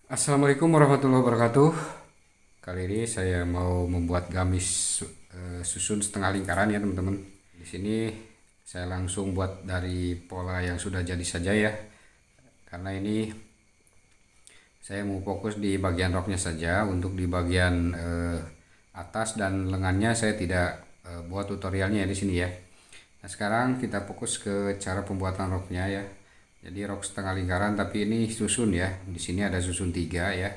Assalamualaikum warahmatullahi wabarakatuh. Kali ini saya mau membuat gamis susun setengah lingkaran ya teman-teman. Di sini saya langsung buat dari pola yang sudah jadi saja ya. Karena ini saya mau fokus di bagian roknya saja. Untuk di bagian atas dan lengannya saya tidak buat tutorialnya di sini ya. Nah, sekarang kita fokus ke cara pembuatan roknya ya. Jadi rok setengah lingkaran tapi ini susun ya. Di sini ada susun 3 ya.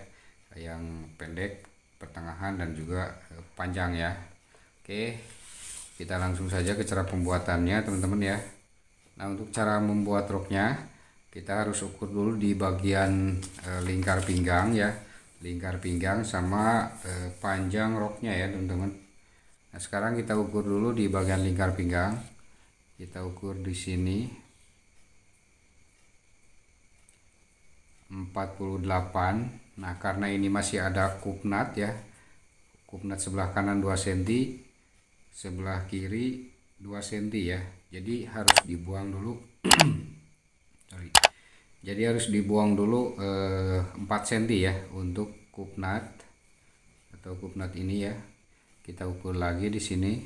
Yang pendek, pertengahan dan juga panjang ya. Oke. Kita langsung saja ke cara pembuatannya teman-teman ya. Nah, untuk cara membuat roknya kita harus ukur dulu di bagian lingkar pinggang ya. Lingkar pinggang sama panjang roknya ya teman-teman. Nah, sekarang kita ukur dulu di bagian lingkar pinggang. Kita ukur di sini 48. Nah, karena ini masih ada kupnat ya. Kupnat sebelah kanan 2 cm, sebelah kiri 2 cm ya. Jadi harus dibuang dulu. Sorry. Jadi harus dibuang dulu 4 cm ya untuk kupnat atau kupnat ini ya. Kita ukur lagi di sini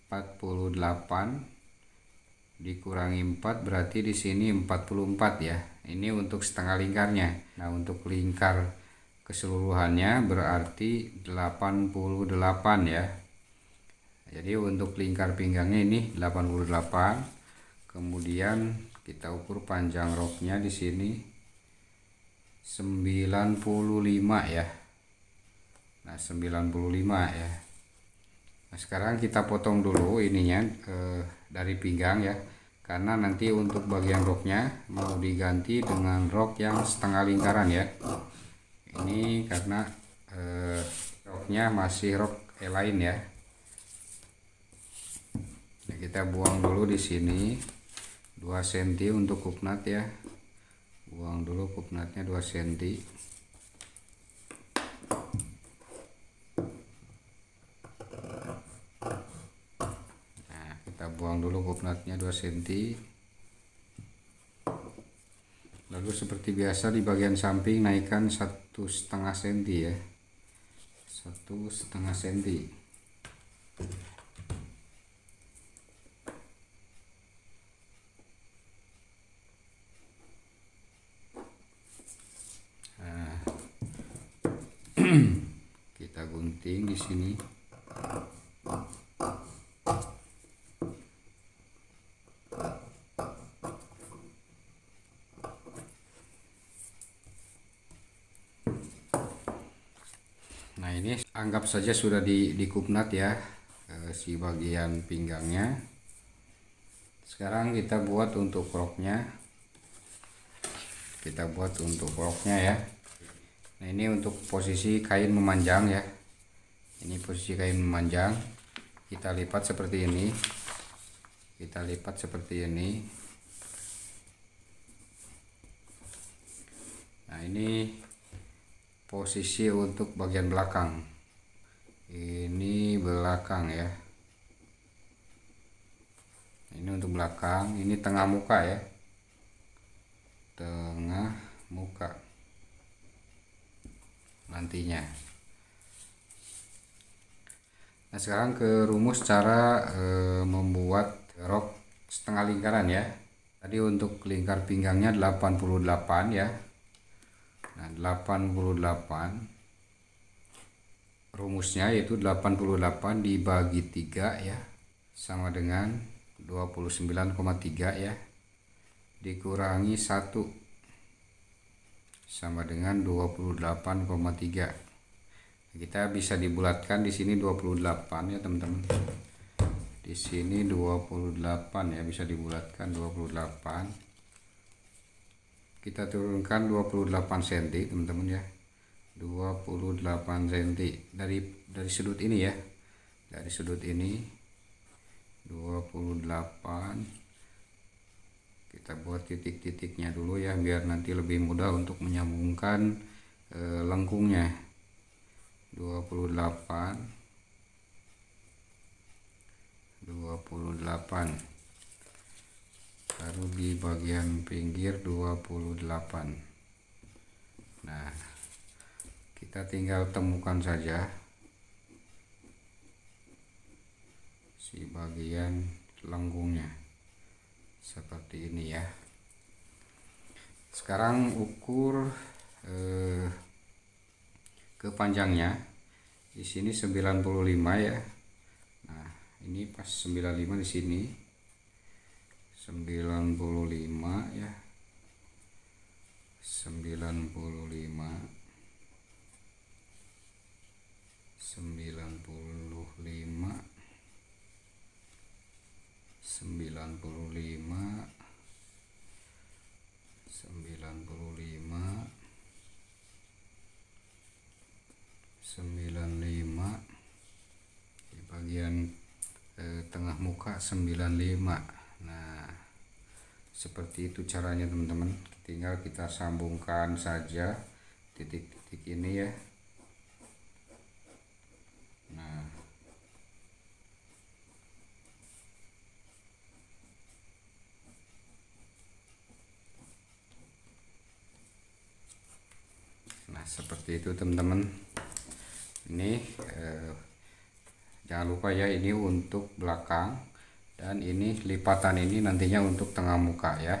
48 dikurangi 4 berarti di sini 44 ya. Ini untuk setengah lingkarnya. Nah, untuk lingkar keseluruhannya berarti 88 ya. Jadi untuk lingkar pinggangnya ini 88. Kemudian kita ukur panjang roknya di sini 95 ya. Nah, 95 ya. Nah, sekarang kita potong dulu ininya dari pinggang ya, karena nanti untuk bagian roknya mau diganti dengan rok yang setengah lingkaran ya. Ini karena roknya masih rok E-line ya. Nah, kita buang dulu di sini 2 cm untuk kupnat ya. Buang dulu kupnatnya 2 cm. Buang dulu kupnatnya 2 cm. Lalu seperti biasa di bagian samping naikkan 1,5 cm ya. 1,5 cm. Nah, kita gunting di sini. Nah, ini anggap saja sudah di kupnat ya si bagian pinggangnya. Sekarang kita buat untuk roknya. Ya. Nah, ini untuk posisi kain memanjang ya. Ini posisi kain memanjang. Kita lipat seperti ini. Nah, ini posisi untuk bagian belakang. Ini belakang ya. Ini untuk belakang, ini tengah muka ya. Tengah muka nantinya. Nah, sekarang ke rumus cara membuat rok setengah lingkaran ya. Tadi untuk lingkar pinggangnya 88 ya. Nah, 88 rumusnya yaitu 88 dibagi 3 ya, sama dengan 29,3 ya, dikurangi 1 sama dengan 28,3. Kita bisa dibulatkan di sini 28 ya teman-teman. Di sini 28 ya, bisa dibulatkan 28. Kita turunkan 28 cm teman-teman ya. 28 cm dari sudut ini ya. Dari sudut ini 28. Kita buat titik-titiknya dulu ya, biar nanti lebih mudah untuk menyambungkan lengkungnya. 28 baru di bagian pinggir 28. Nah, kita tinggal temukan saja si bagian lenggungnya seperti ini ya. Sekarang ukur kepanjangnya. Di sini 95 ya. Nah, ini pas 95 di sini. 95 ya. 95 di bagian tengah muka 95. Nah, seperti itu caranya teman-teman. Tinggal kita sambungkan saja titik-titik ini ya. Nah, seperti itu teman-teman. Ini jangan lupa ya, ini untuk belakang, dan ini lipatan ini nantinya untuk tengah muka ya.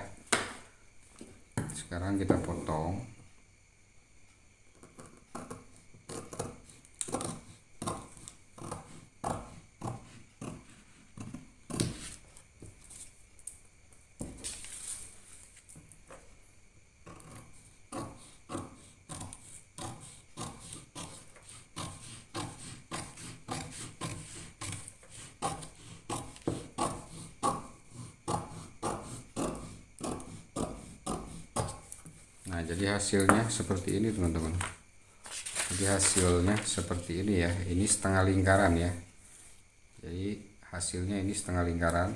Sekarang kita potong. Nah, jadi hasilnya seperti ini teman-teman. Jadi hasilnya seperti ini ya. Ini setengah lingkaran ya. Jadi hasilnya ini setengah lingkaran.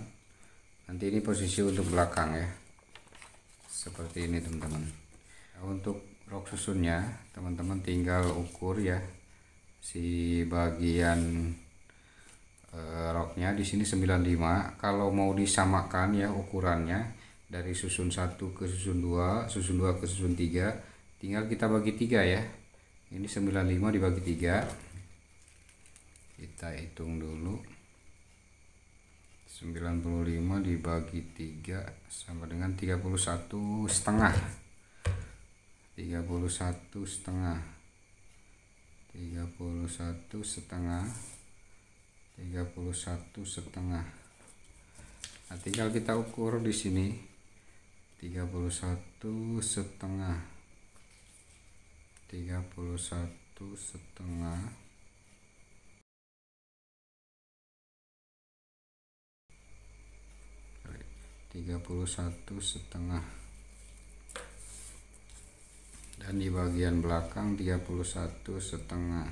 Nanti ini posisi untuk belakang ya. Seperti ini teman-teman. Nah, untuk rok susunnya teman-teman tinggal ukur ya. Si bagian roknya di sini 95. Kalau mau disamakan ya ukurannya, dari susun 1 ke susun 2, susun 2 ke susun 3, tinggal kita bagi 3 ya. Ini 95 dibagi 3. Kita hitung dulu. 95 dibagi 3 sama dengan 31 setengah. 31 setengah. 31 setengah. 31 setengah. Nah, tinggal kita ukur di sini. 31 setengah. 31 setengah. 31 setengah. Dan di bagian belakang 31 setengah.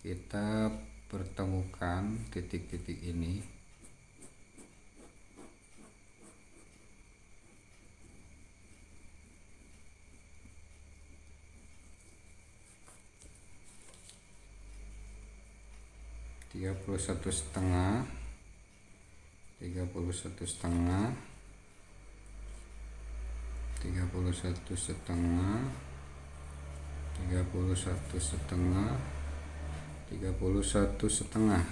Kita pertemukan titik-titik ini. Tiga puluh satu setengah, 31 setengah, 31 setengah, 31 setengah, 31 setengah.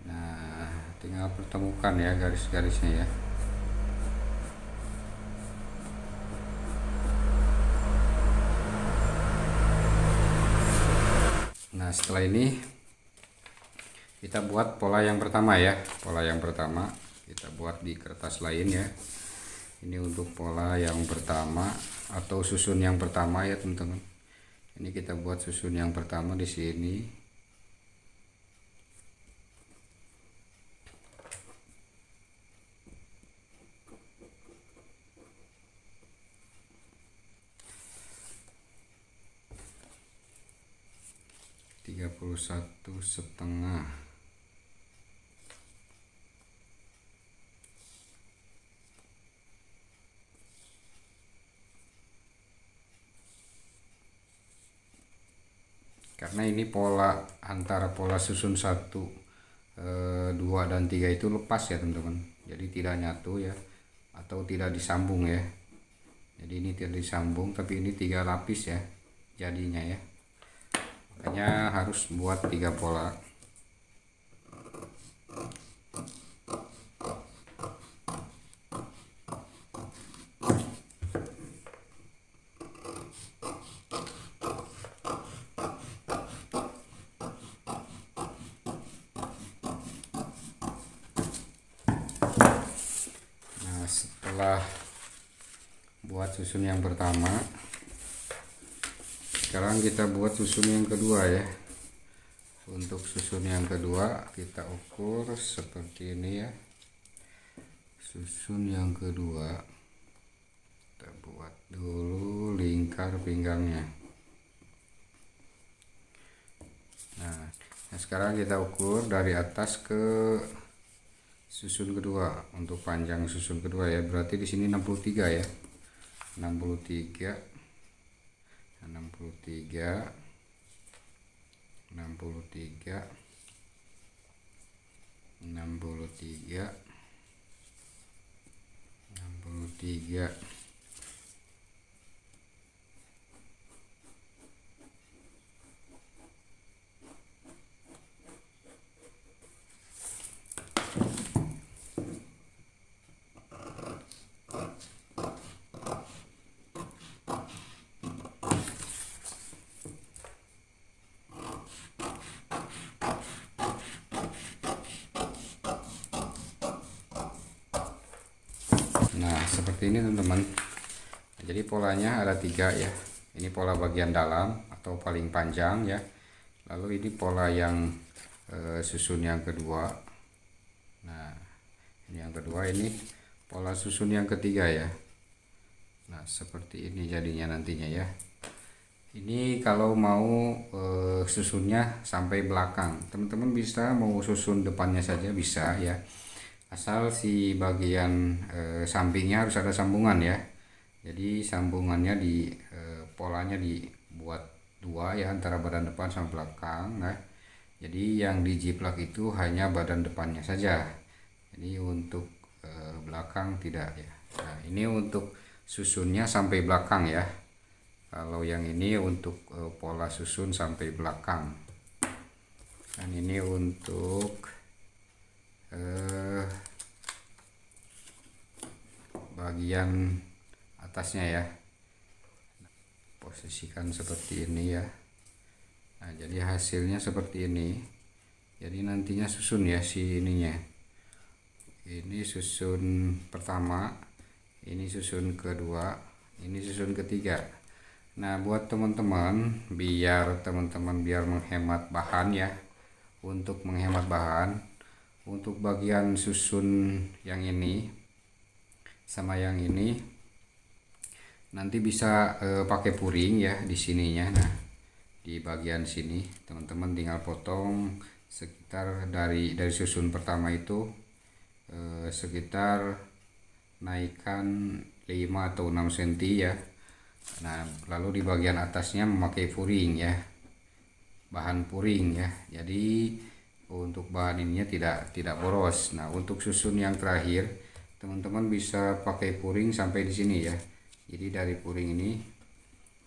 Nah, tinggal pertemukan ya garis-garisnya ya. Nah, setelah ini kita buat pola yang pertama ya. Pola yang pertama kita buat di kertas lain ya. Ini untuk pola yang pertama atau susun yang pertama ya teman-teman. Ini kita buat susun yang pertama di sini. Tiga puluh satu setengah. Karena ini pola antara pola susun 1, 2 dan 3 itu lepas ya teman-teman. Jadi tidak nyatu ya, atau tidak disambung ya. Jadi ini tidak disambung, tapi ini 3 lapis ya jadinya ya. Makanya harus buat 3 pola. Nah, setelah buat susun yang pertama, sekarang kita buat susun yang kedua ya. Untuk susun yang kedua kita ukur seperti ini ya. Susun yang kedua kita buat dulu lingkar pinggangnya. Nah, sekarang kita ukur dari atas ke susun kedua. Untuk panjang susun kedua ya, berarti di sini 63 ya. 63 Nah, seperti ini teman-teman. Jadi polanya ada 3 ya. Ini pola bagian dalam atau paling panjang ya. Lalu ini pola yang susun yang kedua. Nah, ini yang kedua, ini pola susun yang ketiga ya. Nah, seperti ini jadinya nantinya ya. Ini kalau mau susunnya sampai belakang, teman-teman bisa mau susun depannya saja bisa ya. Asal si bagian sampingnya harus ada sambungan ya. Jadi sambungannya di polanya dibuat 2 ya, antara badan depan sama belakang. Nah, jadi yang dijiplak itu hanya badan depannya saja. Jadi untuk belakang tidak ya. Nah, ini untuk susunnya sampai belakang ya. Kalau yang ini untuk pola susun sampai belakang. Dan ini untuk bagian atasnya ya. Posisikan seperti ini ya. Nah, jadi hasilnya seperti ini. Jadi nantinya susun ya si ininya. Ini susun pertama, ini susun kedua, ini susun ketiga. Nah, buat teman-teman biar menghemat bahan ya. Untuk menghemat bahan, untuk bagian susun yang ini sama yang ini nanti bisa pakai puring ya di sininya. Nah, di bagian sini teman-teman tinggal potong sekitar dari susun pertama itu sekitar naikkan 5 atau 6 cm ya. Nah, lalu di bagian atasnya memakai puring ya, bahan puring ya. Jadi untuk bahan ininya tidak boros. Nah, untuk susun yang terakhir teman-teman bisa pakai puring sampai di sini ya. Jadi dari puring ini,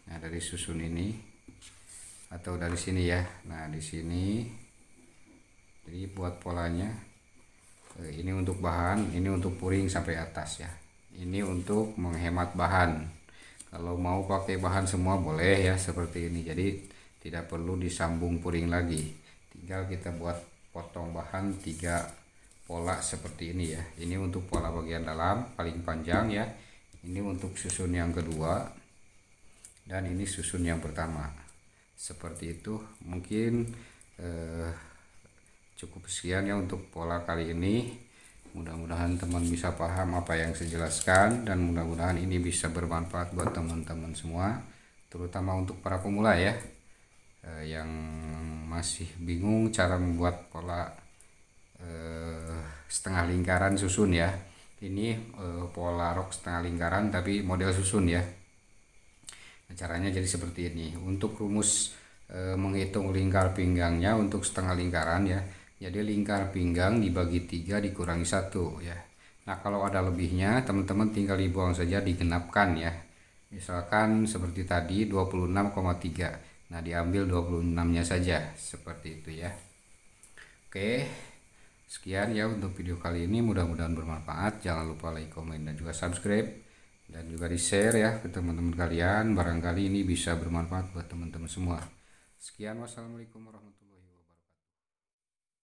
nah dari susun ini atau dari sini ya. Nah, di sini. Jadi buat polanya ini untuk bahan, ini untuk puring sampai atas ya. Ini untuk menghemat bahan. Kalau mau pakai bahan semua boleh ya seperti ini. Jadi tidak perlu disambung puring lagi. Tinggal kita buat potong bahan 3 pola seperti ini ya. Ini untuk pola bagian dalam paling panjang ya. Ini untuk susun yang kedua, dan ini susun yang pertama. Seperti itu. Mungkin cukup sekian ya untuk pola kali ini. Mudah-mudahan teman bisa paham apa yang saya jelaskan, dan mudah-mudahan ini bisa bermanfaat buat teman-teman semua, terutama untuk para pemula ya, yang masih bingung cara membuat pola setengah lingkaran susun ya. Ini pola rok setengah lingkaran tapi model susun ya. Nah, caranya jadi seperti ini. Untuk rumus menghitung lingkar pinggangnya untuk setengah lingkaran ya. Jadi lingkar pinggang dibagi 3 dikurangi 1 ya. Nah, kalau ada lebihnya teman-teman tinggal dibuang saja, digenapkan ya. Misalkan seperti tadi 26,3. Nah, diambil 26-nya saja seperti itu ya. Oke. Sekian ya untuk video kali ini, mudah-mudahan bermanfaat. Jangan lupa like, komen, dan juga subscribe, dan juga di share ya ke teman-teman kalian. Barangkali ini bisa bermanfaat buat teman-teman semua. Sekian, wassalamualaikum warahmatullahi wabarakatuh.